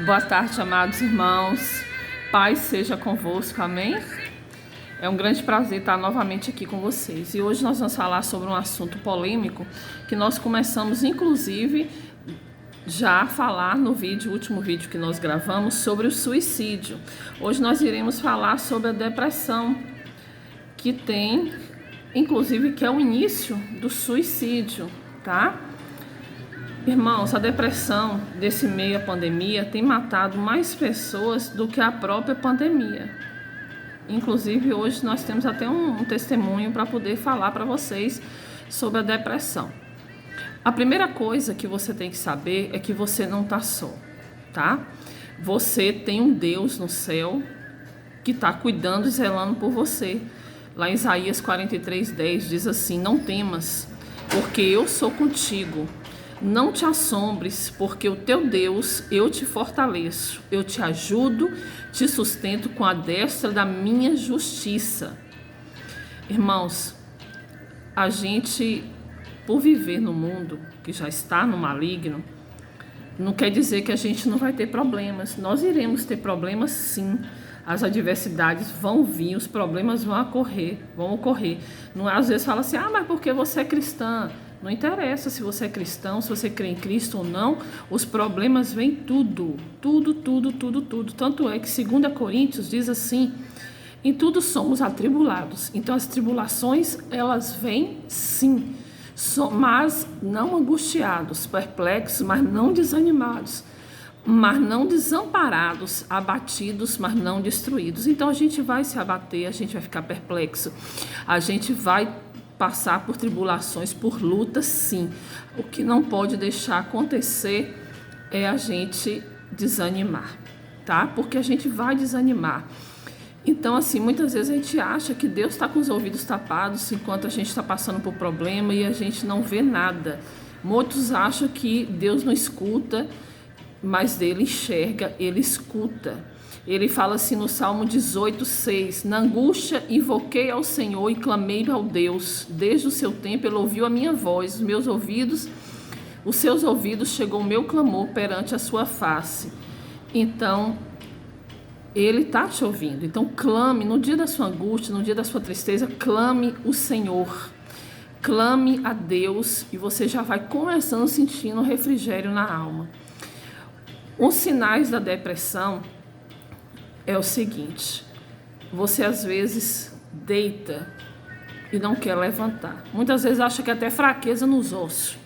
Boa tarde, amados irmãos. Paz seja convosco, amém? É um grande prazer estar novamente aqui com vocês. E hoje nós vamos falar sobre um assunto polêmico que nós começamos, inclusive, já a falar no último vídeo que nós gravamos sobre o suicídio. Hoje nós iremos falar sobre a depressão, que tem, inclusive, que é o início do suicídio, tá? Irmãos, a depressão desse meio à pandemia tem matado mais pessoas do que a própria pandemia. Inclusive, hoje nós temos até um testemunho para poder falar para vocês sobre a depressão. A primeira coisa que você tem que saber é que você não está só, tá? Você tem um Deus no céu que está cuidando e zelando por você. Lá em Isaías 43:10 diz assim: não temas, porque eu sou contigo. Não te assombres, porque o teu Deus, eu te fortaleço, eu te ajudo, te sustento com a destra da minha justiça. Irmãos, a gente, por viver no mundo que já está no maligno, não quer dizer que a gente não vai ter problemas. Nós iremos ter problemas, sim. As adversidades vão vir, os problemas vão ocorrer. Não, às vezes fala assim, mas porque você é cristã? Não interessa se você é cristão, se você crê em Cristo ou não, os problemas vêm tudo. Tanto é que 2 Coríntios diz assim, em tudo somos atribulados. Então as tribulações, elas vêm sim, mas não angustiados, perplexos, mas não desanimados, mas não desamparados, abatidos, mas não destruídos. Então a gente vai se abater, a gente vai ficar perplexo, a gente vai passar por tribulações, por lutas, sim. O que não pode deixar acontecer é a gente desanimar, tá? Porque a gente vai desanimar. Então, assim, muitas vezes a gente acha que Deus está com os ouvidos tapados enquanto a gente está passando por problema e a gente não vê nada. Muitos acham que Deus não escuta, mas Ele enxerga, Ele escuta. Ele fala assim no Salmo 18:6, na angústia invoquei ao Senhor e clamei ao Deus. Desde o seu tempo ele ouviu a minha voz, os seus ouvidos chegou o meu clamor perante a sua face. Então, Ele está te ouvindo. Então, clame no dia da sua angústia, no dia da sua tristeza, clame o Senhor. Clame a Deus e você já vai começando sentindo refrigério na alma. Os sinais da depressão é o seguinte: você às vezes deita e não quer levantar. Muitas vezes acha que até fraqueza nos ossos.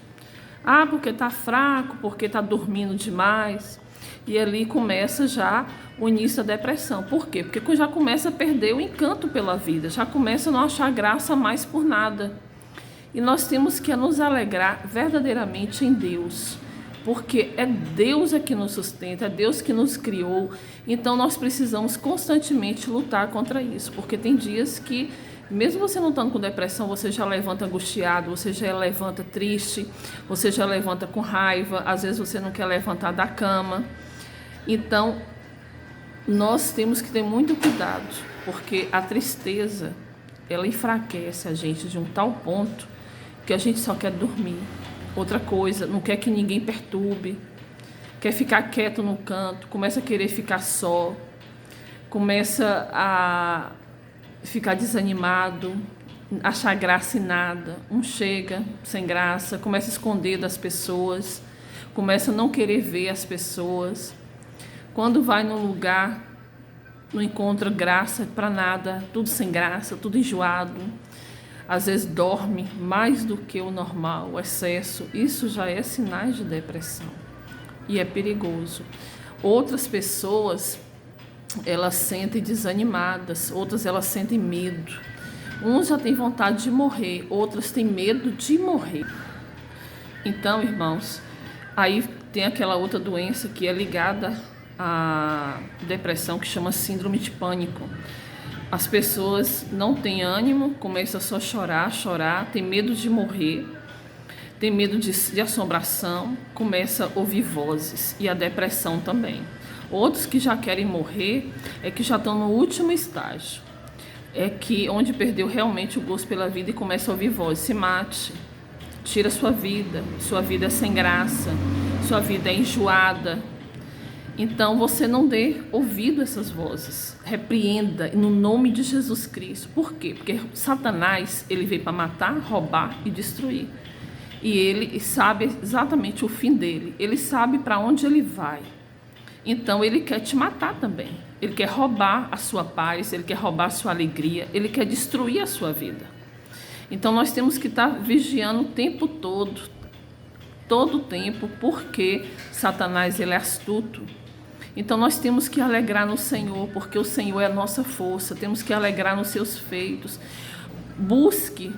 Porque está fraco, porque está dormindo demais. E ali começa já o início da depressão. Por quê? Porque já começa a perder o encanto pela vida, já começa a não achar graça mais por nada. E nós temos que nos alegrar verdadeiramente em Deus. Porque é Deus que nos sustenta, é Deus que nos criou. Então nós precisamos constantemente lutar contra isso. Porque tem dias que, mesmo você não estando com depressão, você já levanta angustiado, você já levanta triste, você já levanta com raiva, às vezes você não quer levantar da cama. Então nós temos que ter muito cuidado, porque a tristeza, ela enfraquece a gente de um tal ponto que a gente só quer dormir. Outra coisa, não quer que ninguém perturbe, quer ficar quieto no canto, começa a querer ficar só, começa a ficar desanimado, achar graça em nada, chega sem graça, começa a esconder das pessoas, começa a não querer ver as pessoas. Quando vai num lugar, não encontra graça para nada, tudo sem graça, tudo enjoado. Às vezes dorme mais do que o normal, o excesso. Isso já é sinais de depressão e é perigoso. Outras pessoas, elas sentem desanimadas, outras elas sentem medo. Uns já têm vontade de morrer, outras têm medo de morrer. Então, irmãos, aí tem aquela outra doença que é ligada à depressão, que chama síndrome de pânico. As pessoas não têm ânimo, começam a só chorar, tem medo de morrer, tem medo de assombração, começa a ouvir vozes, e a depressão também. Outros que já querem morrer é que já estão no último estágio, é que onde perdeu realmente o gosto pela vida e começa a ouvir vozes: se mate, tira sua vida é sem graça, sua vida é enjoada. Então você não dê ouvido a essas vozes. Repreenda no nome de Jesus Cristo. Por quê? Porque Satanás, ele veio para matar, roubar e destruir. E ele sabe exatamente o fim dele. Ele sabe para onde ele vai. Então ele quer te matar também. Ele quer roubar a sua paz, ele quer roubar a sua alegria, ele quer destruir a sua vida. Então nós temos que estar vigiando o tempo todo o tempo, porque Satanás, ele é astuto. Então nós temos que alegrar no Senhor, porque o Senhor é a nossa força. Temos que alegrar nos seus feitos. Busque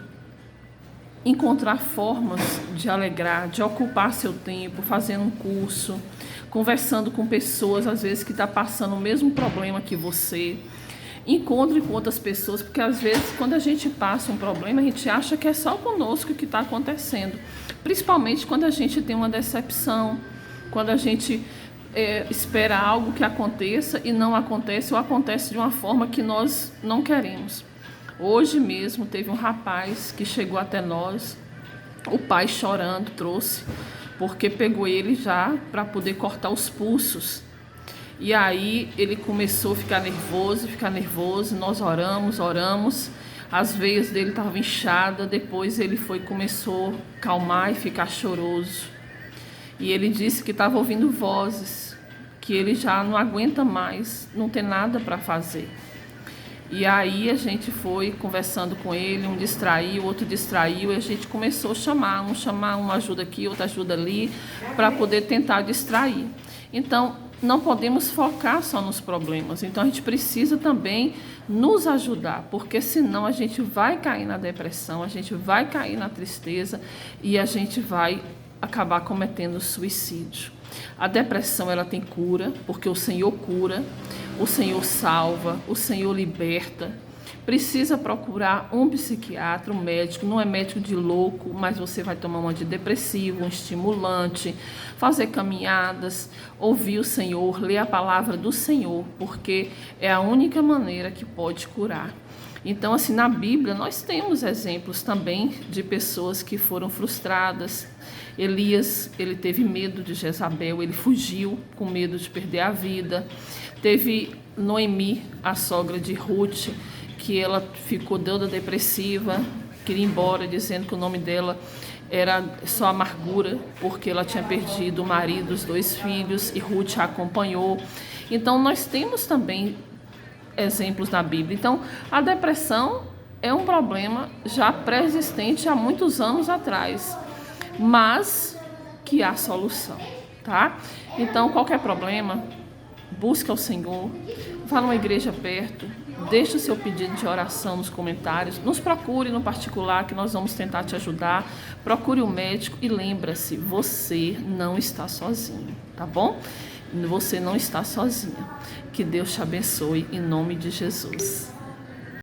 encontrar formas de alegrar, de ocupar seu tempo, fazendo um curso, conversando com pessoas, às vezes, que estão passando o mesmo problema que você. Encontre com outras pessoas, porque às vezes, quando a gente passa um problema, a gente acha que é só conosco que está acontecendo. Principalmente quando a gente tem uma decepção, quando a gente espera algo que aconteça e não acontece, ou acontece de uma forma que nós não queremos. Hoje mesmo teve um rapaz que chegou até nós, o pai chorando trouxe, porque pegou ele já para poder cortar os pulsos. E aí ele começou a ficar nervoso, nós oramos, as veias dele estavam inchadas, depois ele começou a calmar e ficar choroso. E ele disse que estava ouvindo vozes, que ele já não aguenta mais, não tem nada para fazer. E aí a gente foi conversando com ele, um distraiu, outro distraiu, e a gente começou a chamar, uma ajuda aqui, outra ajuda ali, para poder tentar distrair. Então, não podemos focar só nos problemas, então a gente precisa também nos ajudar, porque senão a gente vai cair na depressão, a gente vai cair na tristeza e a gente vai acabar cometendo suicídio. A depressão, ela tem cura, porque o Senhor cura, o Senhor salva, o Senhor liberta. Precisa procurar um psiquiatra, um médico, não é médico de louco, mas você vai tomar um antidepressivo, um estimulante, fazer caminhadas, ouvir o Senhor, ler a palavra do Senhor, porque é a única maneira que pode curar. Então, assim, na Bíblia nós temos exemplos também de pessoas que foram frustradas. Elias, ele teve medo de Jezabel, ele fugiu com medo de perder a vida. Teve Noemi, a sogra de Ruth, que ela ficou toda depressiva, queria ir embora, dizendo que o nome dela era só amargura, porque ela tinha perdido o marido, os 2 filhos, e Ruth a acompanhou. Então, nós temos também exemplos na Bíblia. Então, a depressão é um problema já pré-existente há muitos anos atrás, mas que há solução, tá? Então, qualquer problema, busca o Senhor, vá numa igreja perto, deixe o seu pedido de oração nos comentários, nos procure no particular que nós vamos tentar te ajudar, procure um médico e lembra-se, você não está sozinho, tá bom? Você não está sozinha. Que Deus te abençoe em nome de Jesus.